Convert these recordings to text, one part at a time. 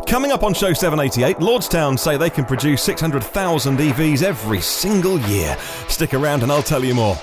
Coming up on show 788, Lordstown say they can produce 600,000 EVs every single year. Stick around and I'll tell you more.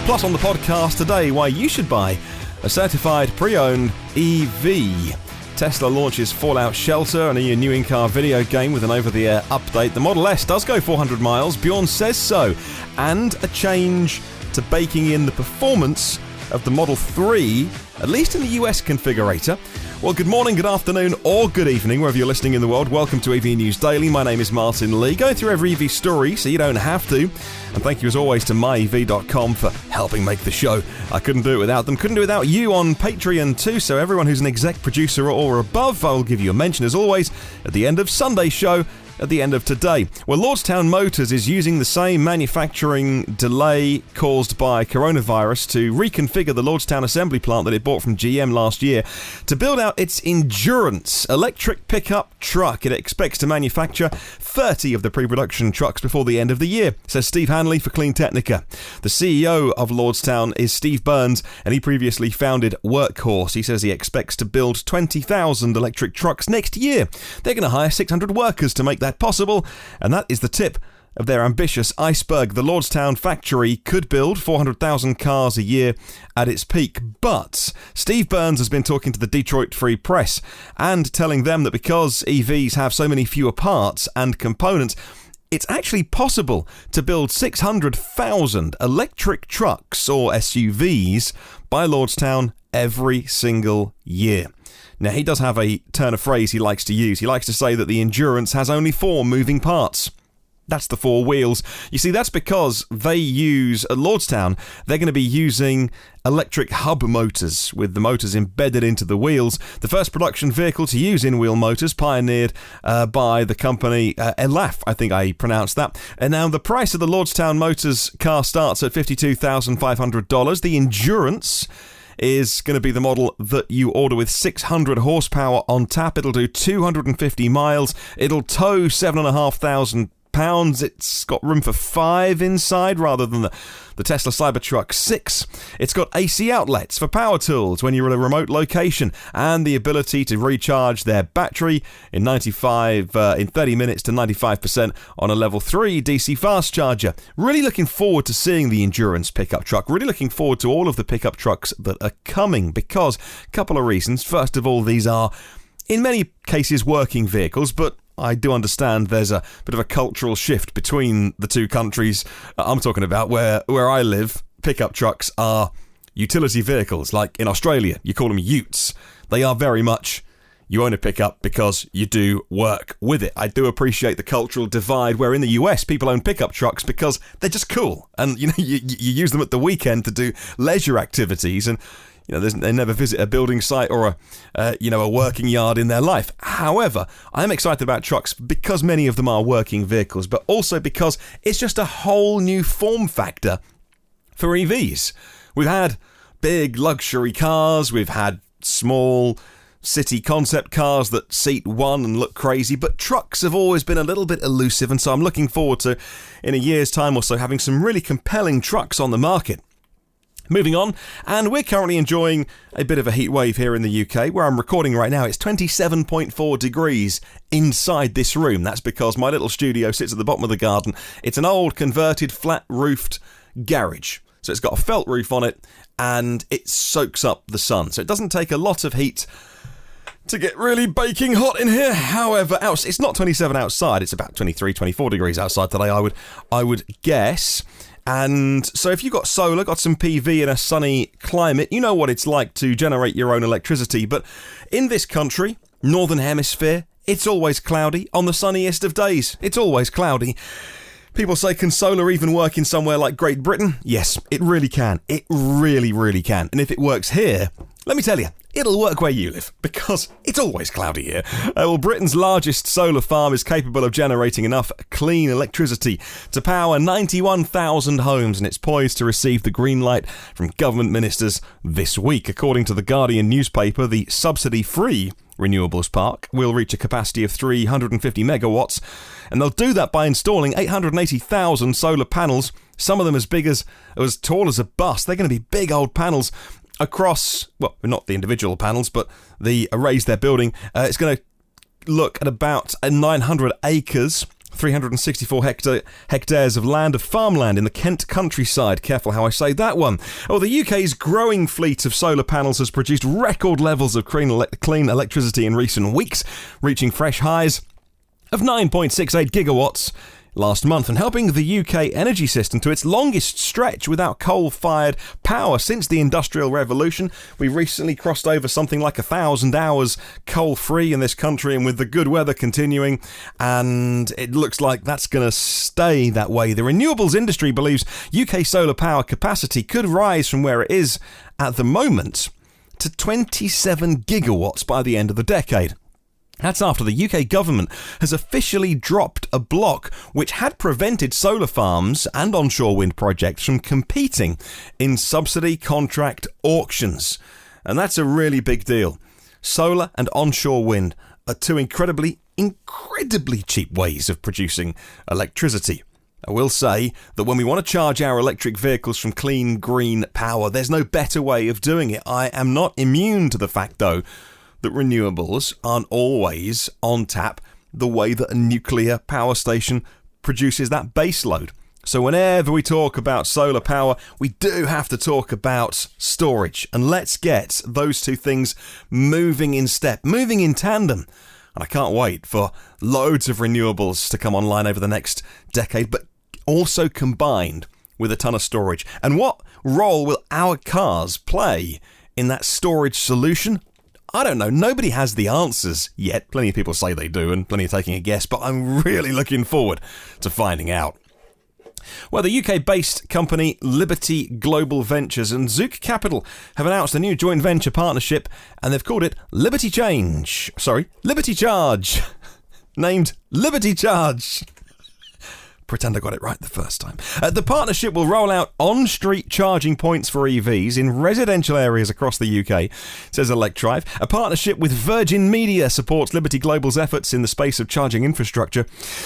Plus on the podcast today, why you should buy a certified pre-owned EV. Tesla launches Fallout Shelter, a new in-car video game with an over-the-air update. The Model S does go 400 miles, Bjorn says so. And a change to baking in the performance of the Model 3, at least in the US configurator. Well, good morning, good afternoon, or good evening, wherever you're listening in the world. Welcome to EV News Daily. My name is Martyn Lee, going through every EV story so you don't have to. And thank you as always to myev.com for helping make the show. I couldn't do it without them. Couldn't do it without you on Patreon too. So everyone who's an exec producer or above, I will give you a mention as always at the end of Sunday's show. At the end of today. Well, Lordstown Motors is using the same manufacturing delay caused by coronavirus to reconfigure the Lordstown assembly plant that it bought from GM last year to build out its endurance electric pickup truck. It expects to manufacture 30 of the pre-production trucks before the end of the year, says Steve Hanley for CleanTechnica. The CEO of Lordstown is Steve Burns, and he previously founded Workhorse. He says he expects to build 20,000 electric trucks next year. They're going to hire 600 workers to make that possible, and that is the tip of their ambitious iceberg. The Lordstown factory could build 400,000 cars a year at its peak, but Steve Burns has been talking to the Detroit Free Press and telling them that because EVs have so many fewer parts and components, it's actually possible to build 600,000 electric trucks or SUVs by Lordstown every single year. Now, he does have a turn of phrase he likes to use. He likes to say that the Endurance has only 4 moving parts. That's the 4 wheels. You see, that's because they use, at Lordstown, they're going to be using electric hub motors with the motors embedded into the wheels. The first production vehicle to use in-wheel motors, pioneered by the company Elaphe, I think I pronounced that. And now the price of the Lordstown Motors car starts at $52,500. The Endurance is going to be the model that you order with 600 horsepower on tap. It'll do 250 miles. It'll tow 7,500 pounds. It's got room for 5 inside rather than the Tesla Cybertruck 6. It's got AC outlets for power tools when you're at a remote location and the ability to recharge their battery in 30 minutes to 95% on a level 3 DC fast charger. Really looking forward to seeing the Endurance pickup truck. Really looking forward to all of the pickup trucks that are coming because a couple of reasons. First of all, these are in many cases working vehicles, but I do understand there's a bit of a cultural shift between the two countries I'm talking about. Where I live, pickup trucks are utility vehicles. Like in Australia, you call them utes. They are very much, you own a pickup because you do work with it. I do appreciate the cultural divide where in the US people own pickup trucks because they're just cool. And you use them at the weekend to do leisure activities, and they never visit a building site or a working yard in their life. However, I'm excited about trucks because many of them are working vehicles, but also because it's just a whole new form factor for EVs. We've had big luxury cars, we've had small city concept cars that seat one and look crazy, but trucks have always been a little bit elusive, and so I'm looking forward to, in a year's time or so, having some really compelling trucks on the market. Moving on, and we're currently enjoying a bit of a heat wave here in the UK. Where I'm recording right now, it's 27.4 degrees inside this room. That's because my little studio sits at the bottom of the garden. It's an old converted flat-roofed garage. So it's got a felt roof on it, and it soaks up the sun. So it doesn't take a lot of heat to get really baking hot in here. However, it's not 27 outside. It's about 23, 24 degrees outside today, I would guess. And so if you've got solar, got some PV in a sunny climate, you know what it's like to generate your own electricity. But in this country, Northern Hemisphere, it's always cloudy. On the sunniest of days, it's always cloudy. People say, can solar even work in somewhere like Great Britain? Yes, it really can. It really, really can. And if it works here, let me tell you, it'll work where you live, because it's always cloudy here. Well, Britain's largest solar farm is capable of generating enough clean electricity to power 91,000 homes, and it's poised to receive the green light from government ministers this week. According to the Guardian newspaper, the subsidy-free renewables park will reach a capacity of 350 megawatts, and they'll do that by installing 880,000 solar panels, some of them as big as tall as a bus. They're going to be big old panels across, well, not the individual panels, but the arrays they're building. It's going to look at about 900 acres, 364 hectares of land, of farmland in the Kent countryside. Careful how I say that one. Oh, the UK's growing fleet of solar panels has produced record levels of clean electricity in recent weeks, reaching fresh highs of 9.68 gigawatts last month, and helping the UK energy system to its longest stretch without coal-fired power since the Industrial Revolution. We recently crossed over something like 1,000 hours coal-free in this country, and with the good weather continuing, and it looks like that's going to stay that way. The renewables industry believes UK solar power capacity could rise from where it is at the moment to 27 gigawatts by the end of the decade. That's after the UK government has officially dropped a block which had prevented solar farms and onshore wind projects from competing in subsidy contract auctions. And that's a really big deal. Solar and onshore wind are two incredibly cheap ways of producing electricity. I will say that when we want to charge our electric vehicles from clean, green power, there's no better way of doing it. I am not immune to the fact, though, that renewables aren't always on tap the way that a nuclear power station produces that base load. So whenever we talk about solar power, we do have to talk about storage. And let's get those two things moving in step, moving in tandem. And I can't wait for loads of renewables to come online over the next decade, but also combined with a ton of storage. And what role will our cars play in that storage solution? I don't know. Nobody has the answers yet. Plenty of people say they do, and plenty are taking a guess, but I'm really looking forward to finding out. Well, the UK-based company Liberty Global Ventures and Zook Capital have announced a new joint venture partnership, and they've called it Liberty Charge. Named Liberty Charge. Pretend I got it right the first time. The partnership will roll out on-street charging points for EVs in residential areas across the UK, says Elaphe. A partnership with Virgin Media supports Liberty Global's efforts in the space of charging infrastructure,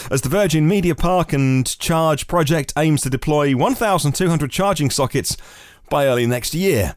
as the Virgin Media Park and Charge project aims to deploy 1,200 charging sockets by early next year.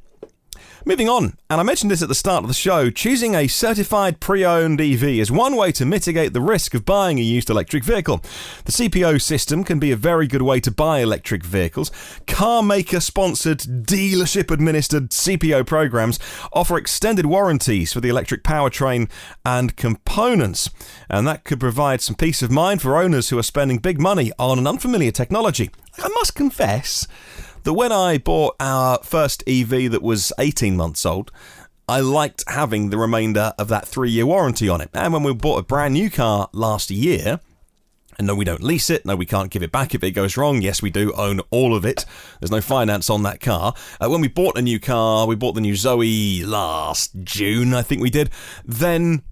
Moving on, and I mentioned this at the start of the show, choosing a certified pre-owned EV is one way to mitigate the risk of buying a used electric vehicle. The CPO system can be a very good way to buy electric vehicles. Car maker-sponsored, dealership-administered CPO programs offer extended warranties for the electric powertrain and components, and that could provide some peace of mind for owners who are spending big money on an unfamiliar technology. I must confess that when I bought our first EV that was 18 months old, I liked having the remainder of that 3-year warranty on it. And when we bought a brand new car last year, and no, we don't lease it, no, we can't give it back if it goes wrong. Yes, we do own all of it. There's no finance on that car. When we bought a new car, we bought the new Zoe last June, I think we did, then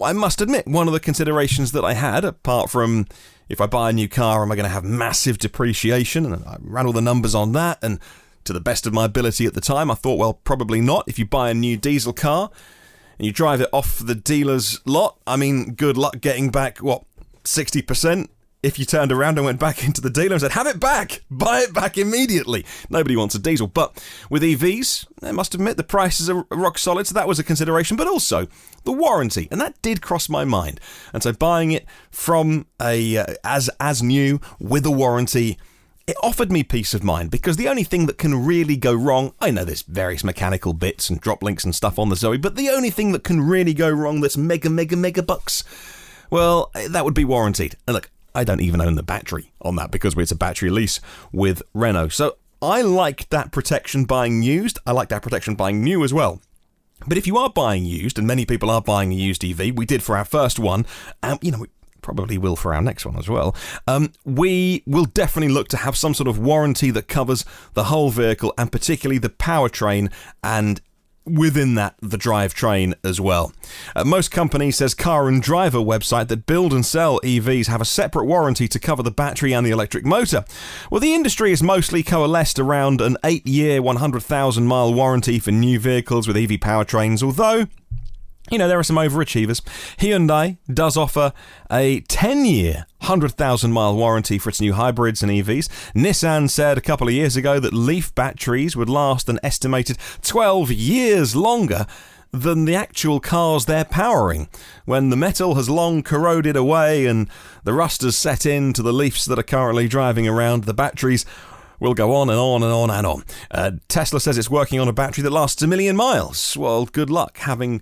I must admit, one of the considerations that I had, apart from if I buy a new car, am I going to have massive depreciation? And I ran all the numbers on that, and to the best of my ability at the time, I thought, well, probably not. If you buy a new diesel car and you drive it off the dealer's lot, I mean, good luck getting back, 60%? If you turned around and went back into the dealer and said, have it back, buy it back immediately. Nobody wants a diesel. But with EVs, I must admit, the prices are rock solid, so that was a consideration, but also the warranty, and that did cross my mind. And so buying it from as new with a warranty, it offered me peace of mind, because the only thing that can really go wrong, I know there's various mechanical bits and drop links and stuff on the Zoe, but the only thing that can really go wrong that's mega bucks, well, that would be warranted. And look, I don't even own the battery on that because it's a battery lease with Renault. So I like that protection buying used. I like that protection buying new as well. But if you are buying used, and many people are buying a used EV, we did for our first one, we probably will for our next one as well, we will definitely look to have some sort of warranty that covers the whole vehicle, and particularly the powertrain, and within that, the drivetrain as well. Most companies, says Car and Driver website, that build and sell EVs have a separate warranty to cover the battery and the electric motor. Well, the industry is mostly coalesced around an 8-year, 100,000-mile warranty for new vehicles with EV powertrains, although You know, there are some overachievers. Hyundai does offer a 10-year, 100,000-mile warranty for its new hybrids and EVs. Nissan said a couple of years ago that Leaf batteries would last an estimated 12 years longer than the actual cars they're powering. When the metal has long corroded away and the rust has set in to the Leafs that are currently driving around, the batteries will go on and on and on and on. Tesla says it's working on a battery that lasts 1 million miles. Well, good luck having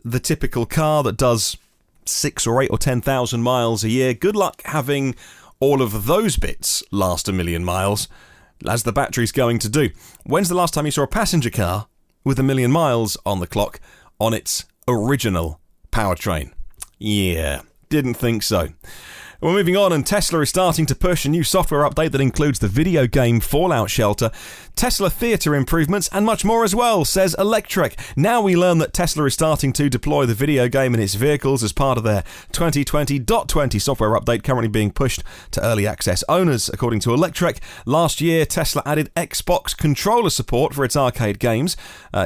the typical car that does 6 or 8 or 10,000 miles a year. Good luck having all of those bits last 1 million miles, as the battery's going to do. When's the last time you saw a passenger car with 1 million miles on the clock on its original powertrain? Yeah, didn't think so. We're moving on, and Tesla is starting to push a new software update that includes the video game Fallout Shelter, Tesla Theatre improvements, and much more as well, says Electrek. Now we learn that Tesla is starting to deploy the video game in its vehicles as part of their 2020.20 software update currently being pushed to early access owners. According to Electrek, last year Tesla added Xbox controller support for its arcade games.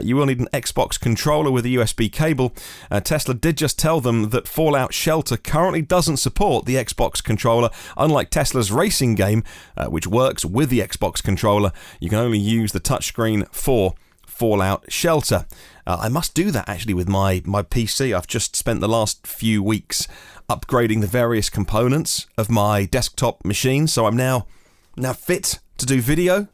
You will need an Xbox controller with a USB cable. Tesla did just tell them that Fallout Shelter currently doesn't support the Xbox controller. Unlike Tesla's racing game, which works with the Xbox controller, you can only use the touchscreen for Fallout Shelter. I must do that actually with my PC. I've just spent the last few weeks upgrading the various components of my desktop machine, so I'm now fit to do video.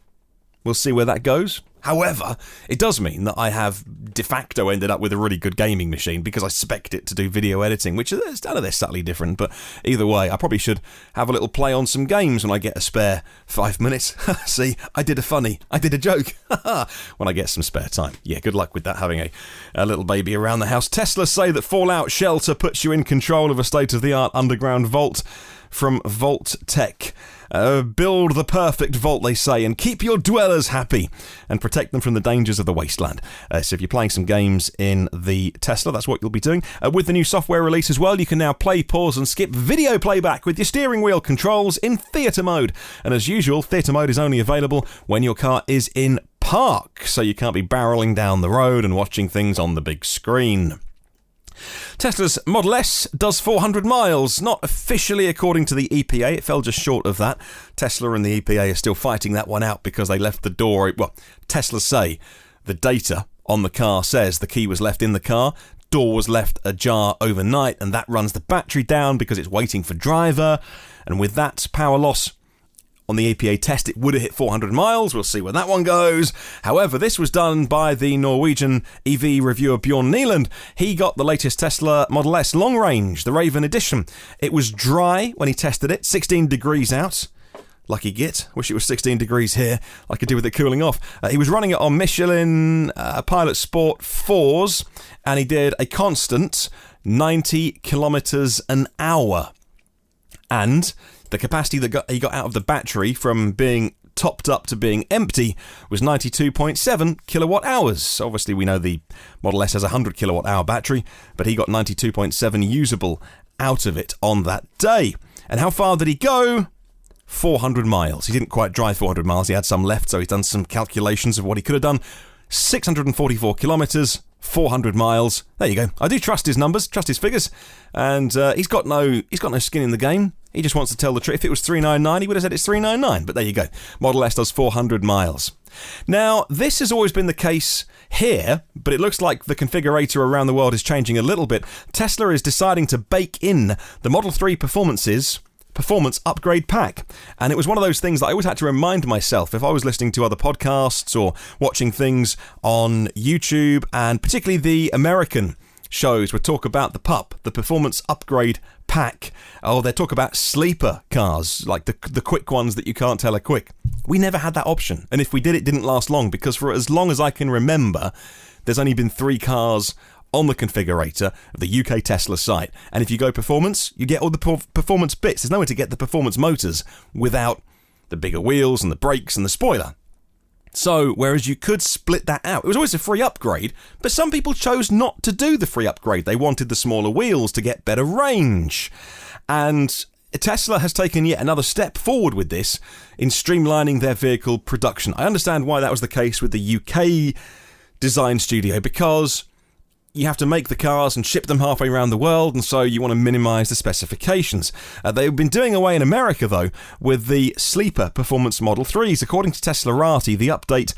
We'll see where that goes. However, it does mean that I have de facto ended up with a really good gaming machine because I spec'd it to do video editing, which is, I know they're subtly different, but either way, I probably should have a little play on some games when I get a spare 5 minutes. See, I did a joke when I get some spare time. Yeah, good luck with that, having a little baby around the house. Tesla say that Fallout Shelter puts you in control of a state-of-the-art underground vault from Vault Tech. Build the perfect vault, they say, and keep your dwellers happy and protect them from the dangers of the wasteland. So if you're playing some games in the Tesla, that's what you'll be doing. With the new software release as well, you can now play, pause and skip video playback with your steering wheel controls in theatre mode. And as usual, theatre mode is only available when your car is in park, so you can't be barreling down the road and watching things on the big screen. Tesla's Model S does 400 miles, not officially according to the EPA. It fell just short of that. Tesla and the EPA are still fighting that one out because they left the door. Well, Tesla say the data on the car says the key was left in the car, door was left ajar overnight, and that runs the battery down because it's waiting for driver. And with that power loss on the EPA test, it would have hit 400 miles. We'll see where that one goes. However, this was done by the Norwegian EV reviewer Bjorn Nieland. He got the latest Tesla Model S long range, the Raven Edition. It was dry when he tested it, 16 degrees out. Lucky git. Wish it was 16 degrees here. I could do with it cooling off. He was running it on Michelin Pilot Sport 4s, and he did a constant 90 kilometers an hour. And the capacity that he got out of the battery from being topped up to being empty was 92.7 kilowatt hours. Obviously, we know the Model S has a 100 kilowatt hour battery, but he got 92.7 usable out of it on that day. And how far did he go? 400 miles. He didn't quite drive 400 miles. He had some left, so he's done some calculations of what he could have done. 644 kilometres, 400 miles. There you go. I do trust his numbers, trust his figures, and he's got no skin in the game. He just wants to tell the truth. If it was 399, he would have said it's 399. But there you go. Model S does 400 miles. Now, this has always been the case here, but it looks like the configurator around the world is changing a little bit. Tesla is deciding to bake in the Model 3 Performance Upgrade Pack. And it was one of those things that I always had to remind myself if I was listening to other podcasts or watching things on YouTube, and particularly the American shows would talk about the PUP, the Performance Upgrade Pack. Oh, they talk about sleeper cars, like the quick ones that you can't tell are quick. We never had that option. And if we did, it didn't last long, because for as long as I can remember, there's only been 3 cars on the configurator of the UK Tesla site. And if you go performance, you get all the performance bits. There's nowhere to get the performance motors without the bigger wheels and the brakes and the spoiler. So, whereas you could split that out, it was always a free upgrade, but some people chose not to do the free upgrade. They wanted the smaller wheels to get better range. And Tesla has taken yet another step forward with this in streamlining their vehicle production. I understand why that was the case with the UK design studio, because you have to make the cars and ship them halfway around the world, and so you want to minimise the specifications. They've been doing away in America, though, with the sleeper performance Model 3s. According to Teslarati, the update,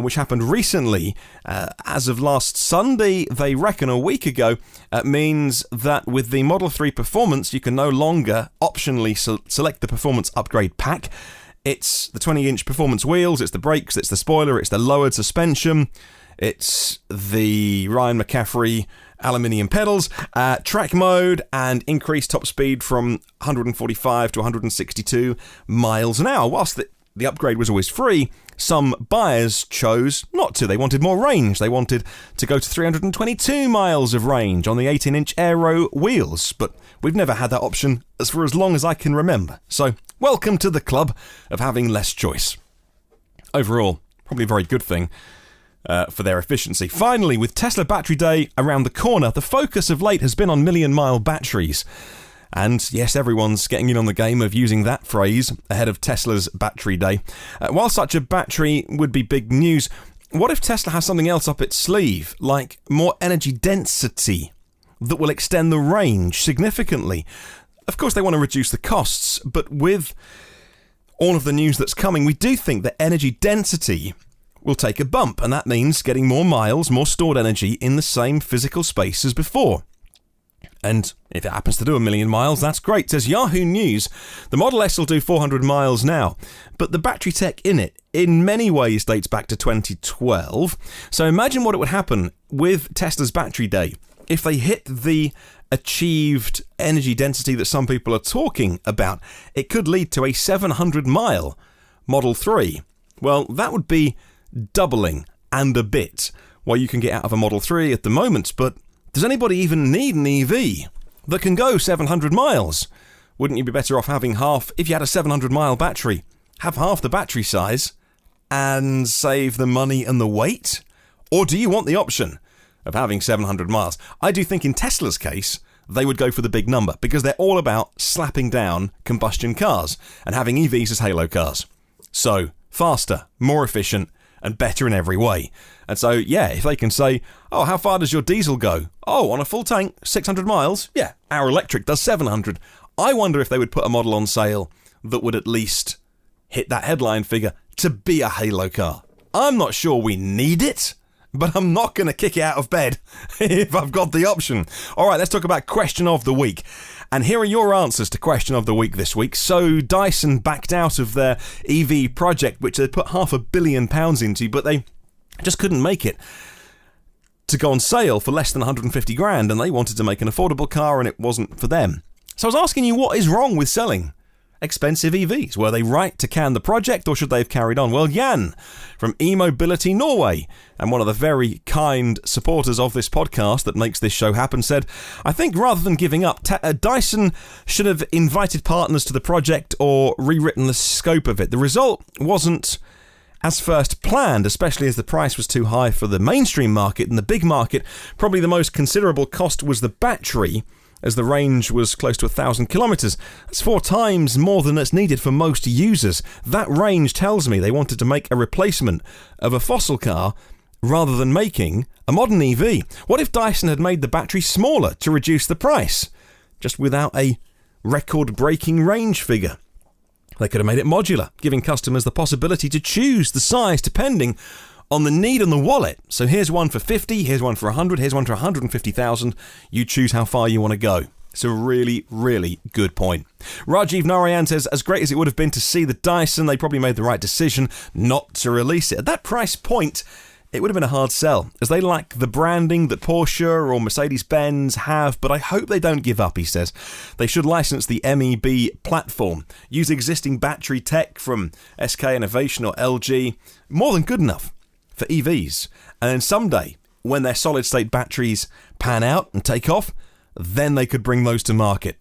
which happened recently, as of last Sunday, they reckon a week ago, means that with the Model 3 performance, you can no longer optionally select the performance upgrade pack. It's the 20-inch performance wheels, it's the brakes, it's the spoiler, it's the lowered suspension, it's the Ryan McCaffrey aluminium pedals, track mode, and increased top speed from 145 to 162 miles an hour. Whilst the upgrade was always free, some buyers chose not to. They wanted more range. They wanted to go to 322 miles of range on the 18-inch aero wheels, but we've never had that option for as long as I can remember. So, welcome to the club of having less choice. Overall, probably a very good thing for their efficiency. Finally, with Tesla Battery Day around the corner, the focus of late has been on million-mile batteries. And yes, everyone's getting in on the game of using that phrase ahead of Tesla's Battery Day. While such a battery would be big news, what if Tesla has something else up its sleeve, like more energy density that will extend the range significantly? Of course, they want to reduce the costs, but with all of the news that's coming, we do think that energy density will take a bump, and that means getting more miles, more stored energy in the same physical space as before. And if it happens to do 1 million miles, that's great. Says Yahoo News, the Model S will do 400 miles now, but the battery tech in it, in many ways, dates back to 2012. So imagine what it would happen with Tesla's Battery Day if they hit the achieved energy density that some people are talking about. It could lead to a 700-mile Model 3. Well, that would be doubling and a bit what you can get out of a Model 3 at the moment, but does anybody even need an EV that can go 700 miles? Wouldn't you be better off having half, if you had a 700-mile battery, have half the battery size and save the money and the weight? Or do you want the option of having 700 miles? I do think in Tesla's case, they would go for the big number because they're all about slapping down combustion cars and having EVs as halo cars. So, faster, more efficient, and better in every way. And so, yeah, if they can say, oh, how far does your diesel go? Oh, on a full tank, 600 miles? Yeah, our electric does 700. I wonder if they would put a model on sale that would at least hit that headline figure to be a halo car. I'm not sure we need it, but I'm not going to kick it out of bed if I've got the option. All right, let's talk about Question of the Week. And here are your answers to Question of the Week this week. So Dyson backed out of their EV project, which they put £500 million into, but they just couldn't make it to go on sale for less than 150 grand, and they wanted to make an affordable car, and it wasn't for them. So I was asking you, what is wrong with selling expensive EVs? Were they right to can the project, or should they have carried on? Well, Jan from eMobility Norway, and one of the very kind supporters of this podcast that makes this show happen, said, I think rather than giving up, Dyson should have invited partners to the project or rewritten the scope of it. The result wasn't as first planned, especially as the price was too high for the mainstream market. And the big market, probably the most considerable cost was the battery, as the range was close to 1,000 kilometres. That's 4 times more than that's needed for most users. That range tells me they wanted to make a replacement of a fossil car rather than making a modern EV. What if Dyson had made the battery smaller to reduce the price, just without a record-breaking range figure? They could have made it modular, giving customers the possibility to choose the size depending on the need and the wallet. So here's one for 50, here's one for 100, here's one for 150,000. You choose how far you want to go. It's a really, really good point. Rajiv Narayan says, as great as it would have been to see the Dyson, they probably made the right decision not to release it. At that price point, it would have been a hard sell, as they lack the branding that Porsche or Mercedes-Benz have, but I hope they don't give up, he says. They should license the MEB platform, use existing battery tech from SK Innovation or LG, more than good enough for EVs. And then someday, when their solid-state batteries pan out and take off, then they could bring those to market.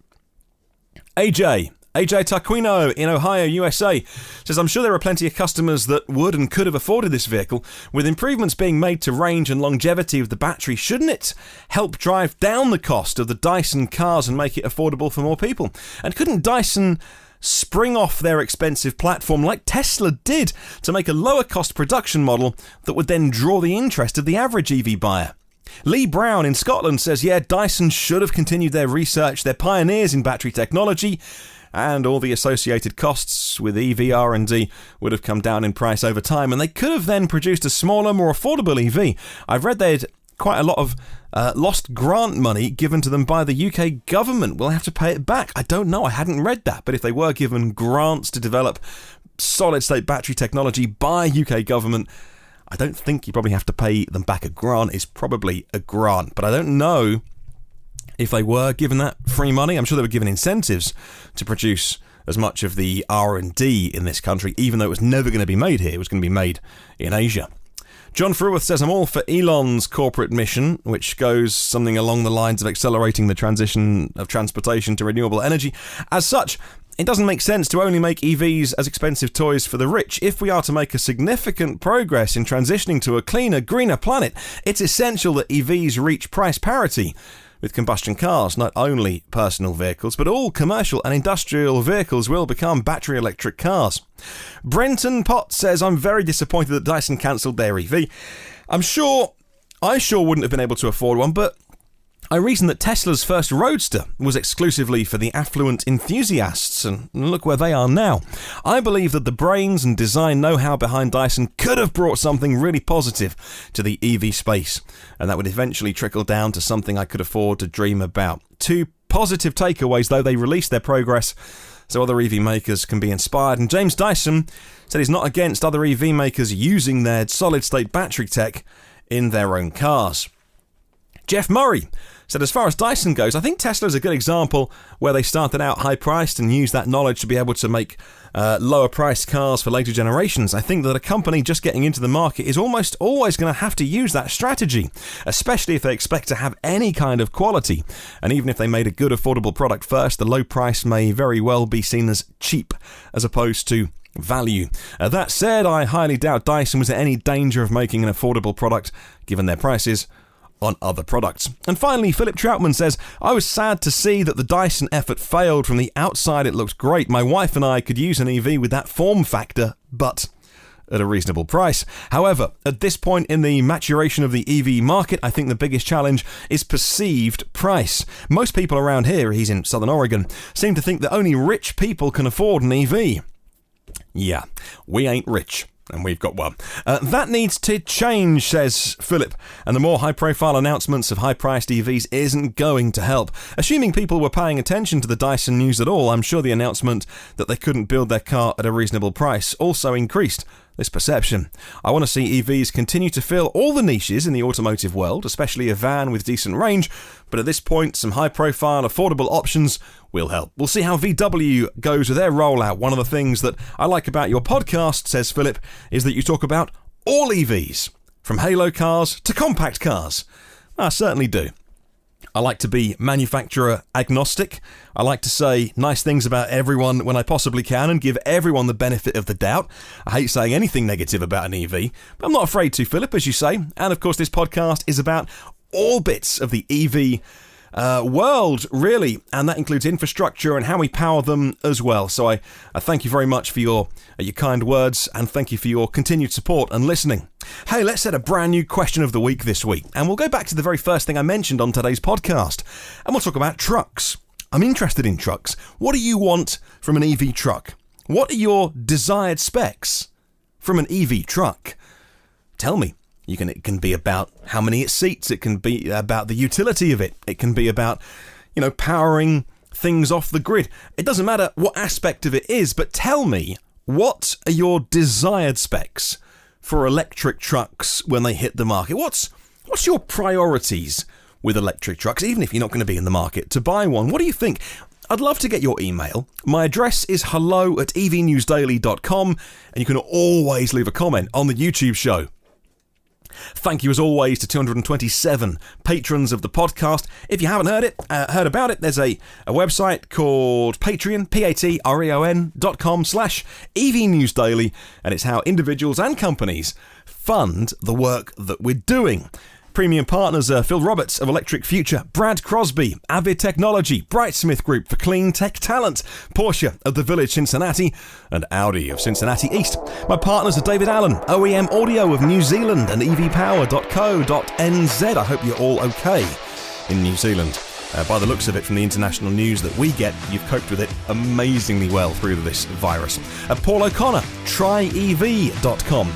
AJ Tarquino in Ohio, USA, says, I'm sure there are plenty of customers that would and could have afforded this vehicle. With improvements being made to range and longevity of the battery, shouldn't it help drive down the cost of the Dyson cars and make it affordable for more people? And couldn't Dyson spring off their expensive platform like Tesla did to make a lower cost production model that would then draw the interest of the average EV buyer? Lee Brown in Scotland says, yeah, Dyson should have continued their research. They're pioneers in battery technology, and all the associated costs with EV R&D would have come down in price over time, and they could have then produced a smaller, more affordable EV. I've read they'd quite a lot of lost grant money given to them by the UK government. We'll have to pay it back. I don't know. I hadn't read that. But if they were given grants to develop solid-state battery technology by UK government, I don't think you probably have to pay them back. A grant is probably a grant. But I don't know if they were given that free money. I'm sure they were given incentives to produce as much of the R&D in this country, even though it was never going to be made here. It was going to be made in Asia. John Fruworth says, I'm all for Elon's corporate mission, which goes something along the lines of accelerating the transition of transportation to renewable energy. As such, it doesn't make sense to only make EVs as expensive toys for the rich. If we are to make a significant progress in transitioning to a cleaner, greener planet, it's essential that EVs reach price parity with combustion cars. Not only personal vehicles, but all commercial and industrial vehicles will become battery electric cars. Brenton Potts says, I'm very disappointed that Dyson cancelled their EV. I sure wouldn't have been able to afford one, but I reasoned that Tesla's first Roadster was exclusively for the affluent enthusiasts, and look where they are now. I believe that the brains and design know-how behind Dyson could have brought something really positive to the EV space, and that would eventually trickle down to something I could afford to dream about. 2 positive takeaways, though: they released their progress so other EV makers can be inspired, and James Dyson said he's not against other EV makers using their solid-state battery tech in their own cars. Jeff Murray said, as far as Dyson goes, I think Tesla is a good example where they started out high-priced and used that knowledge to be able to make lower-priced cars for later generations. I think that a company just getting into the market is almost always going to have to use that strategy, especially if they expect to have any kind of quality. And even if they made a good, affordable product first, the low price may very well be seen as cheap as opposed to value. That said, I highly doubt Dyson was in any danger of making an affordable product, given their prices on other products. And finally, Philip Troutman says, I was sad to see that the Dyson effort failed. From the outside it looked great. My wife and I could use an EV with that form factor, but at a reasonable price. However, at this point in the maturation of the EV market, I think the biggest challenge is perceived price. Most people around here, he's in Southern Oregon, seem to think that only rich people can afford an EV. Yeah, we ain't rich. And we've got one. That needs to change, says Philip, and the more high-profile announcements of high-priced EVs isn't going to help. Assuming people were paying attention to the Dyson news at all, I'm sure the announcement that they couldn't build their car at a reasonable price also increased this perception. I want to see EVs continue to fill all the niches in the automotive world, especially a van with decent range, but at this point, some high-profile, affordable options will help. We'll see how VW goes with their rollout. One of the things that I like about your podcast, says Philip, is that you talk about all EVs, from halo cars to compact cars. I certainly do. I like to be manufacturer agnostic. I like to say nice things about everyone when I possibly can and give everyone the benefit of the doubt. I hate saying anything negative about an EV, but I'm not afraid to, Philip, as you say. And of course, this podcast is about all bits of the EV world, really, and that includes infrastructure and how we power them as well. So I thank you very much for your kind words, and thank you for your continued support and listening. Hey, let's set a brand new question of the week this week, and we'll go back to the very first thing I mentioned on today's podcast, and we'll talk about trucks. I'm interested in trucks. What do you want from an EV truck? What are your desired specs from an EV truck? Tell me. It can be about how many it seats. It can be about the utility of it. It can be about, powering things off the grid. It doesn't matter what aspect of it is, but tell me, what are your desired specs for electric trucks when they hit the market? What's your priorities with electric trucks, even if you're not going to be in the market to buy one? What do you think? I'd love to get your email. My address is hello@evnewsdaily.com, and you can always leave a comment on the YouTube show. Thank you as always to 227 patrons of the podcast. If you haven't heard about it, there's a website called Patreon, patreon.com/evnewsdaily, and it's how individuals and companies fund the work that we're doing. Premium partners are Phil Roberts of Electric Future, Brad Crosby, Avid Technology, Brightsmith Group for Clean Tech Talent, Porsche of the Village Cincinnati, and Audi of Cincinnati East. My partners are David Allen, OEM Audio of New Zealand, and evpower.co.nz. I hope you're all okay in New Zealand. By the looks of it, from the international news that we get, you've coped with it amazingly well through this virus. Paul O'Connor, tryev.com.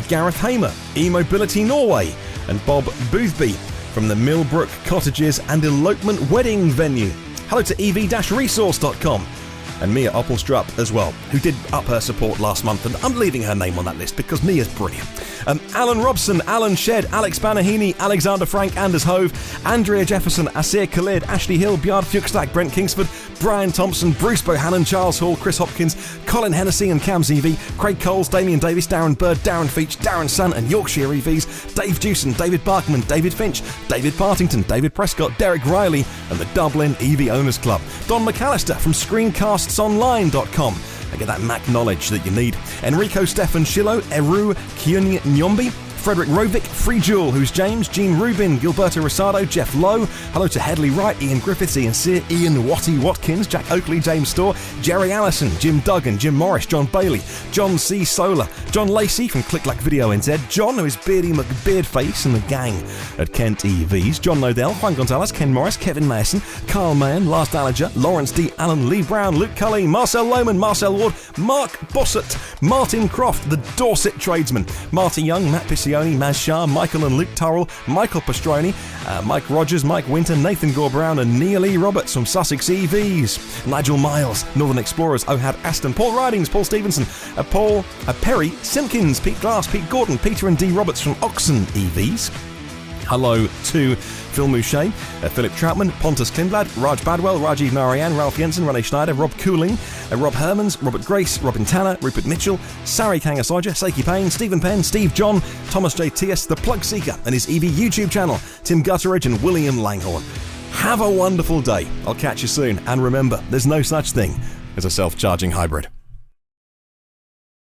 Gareth Hamer, eMobility Norway. And Bob Boothby from the Millbrook Cottages and Elopement Wedding Venue. Hello to ev-resource.com. And Mia Oppelstrup as well, who did up her support last month, and I'm leaving her name on that list because Mia's brilliant. Alan Robson, Alan Shed, Alex Banahini, Alexander Frank, Anders Hove, Andrea Jefferson, Asir Khalid, Ashley Hill, Bjard Fuchstak, Brent Kingsford, Brian Thompson, Bruce Bohannon, Charles Hall, Chris Hopkins, Colin Hennessy and Cam ZV, Craig Coles, Damien Davis, Darren Bird, Darren Feach, Darren Sun and Yorkshire EVs, Dave Dewson, David Barkman, David Finch, David Partington, David Prescott, Derek Riley and the Dublin EV Owners Club, Don McAllister from ScreencastsOnline.com. I get that Mac knowledge that you need. Enrico Stefan Shillo, Eru Kyun Nyombi, Frederick Rovick, Free Jewel, who's James, Gene Rubin, Gilberto Rosado, Jeff Lowe, hello to Headley Wright, Ian Griffiths, Ian Sear, Ian Watty Watkins, Jack Oakley, James Storr, Jerry Allison, Jim Duggan, Jim Morris, John Bailey, John C. Solar, John Lacey from Click Like Video NZ, John, who is Beardy McBeardface and the gang at Kent EVs, John Nodell, Juan Gonzalez, Ken Morris, Kevin Mason, Carl Mann, Lars Dallinger, Lawrence D. Allen, Lee Brown, Luke Cully, Marcel Lohman, Marcel Ward, Mark Bossett, Martin Croft, the Dorset Tradesman, Marty Young, Matt Piccioni, Maz Shah, Michael and Luke Turrell, Michael Pastroni, Mike Rogers, Mike Winter, Nathan Gore Brown and Neil E. Roberts from Sussex EVs, Nigel Miles, Northern Explorers, Ohad Aston, Paul Ridings, Paul Stevenson, Paul Perry, Simpkins, Pete Glass, Pete Gordon, Peter and D. Roberts from Oxon EVs. Hello to Phil Mouchet, Philip Troutman, Pontus Klimblad, Raj Badwell, Rajiv Narayan, Ralph Jensen, Rene Schneider, Rob Cooling, Rob Hermans, Robert Grace, Robin Tanner, Rupert Mitchell, Sari Kangasoja, Seiki Payne, Stephen Penn, Steve John, Thomas J. T.S., The Plug Seeker and his EV YouTube channel, Tim Gutteridge and William Langhorne. Have a wonderful day. I'll catch you soon. And remember, there's no such thing as a self-charging hybrid.